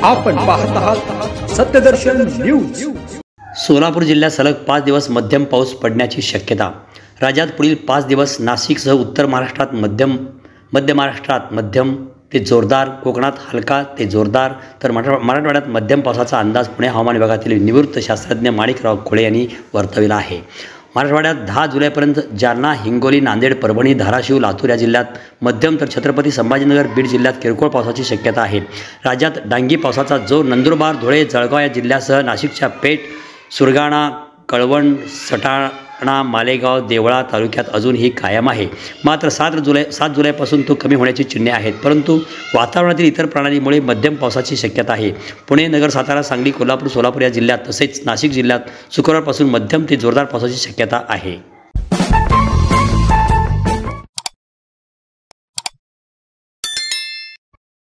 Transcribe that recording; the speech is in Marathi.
आपण पाहत आहात सत्यदर्शन न्यूज। सोलापूर जिल्ह्यात सलग 5 दिवस मध्यम पाऊस पडण्याची शक्यता। राज्यात पुढील 5 दिवस नाशिकसह उत्तर महाराष्ट्रात मध्य महाराष्ट्रात मध्यम ते जोरदार, कोकणात हलका ते जोरदार तर मराठवाड्यात मध्यम पावसाचा अंदाज पुणे हवामान विभागातील निवृत्त शास्त्रज्ञ माणिकराव खोळे यांनी वर्तविला आहे। मराठवाड्यात 10 जुलैपर्यंत जालना, हिंगोली, नांदेड, परभणी, धाराशिव, लातूर या जिल्ह्यात मध्यम तर छत्रपती संभाजीनगर, बीड जिल्ह्यात किरकोळ पावसाची शक्यता आहे। राज्यात डांगी पावसाचा जोर नंदुरबार, धुळे, जळगाव या जिल्ह्यासह नाशिकच्या पेठ, सुरगाणा, कळवण, सटाणा, मालेगाव, देवळा तालुक्यात अजूनही कायम आहे। मात्र 7 जुलैपासून तो कमी होण्याची चिन्हे आहेत, परंतु वातावरणातील इतर प्रणालीमुळे मध्यम पावसाची शक्यता आहे। पुणे, नगर, सातारा, सांगली, कोल्हापूर, सोलापूर या जिल्ह्यात तसेच नाशिक जिल्ह्यात शुक्रवारपासून मध्यम ते जोरदार पावसाची शक्यता आहे।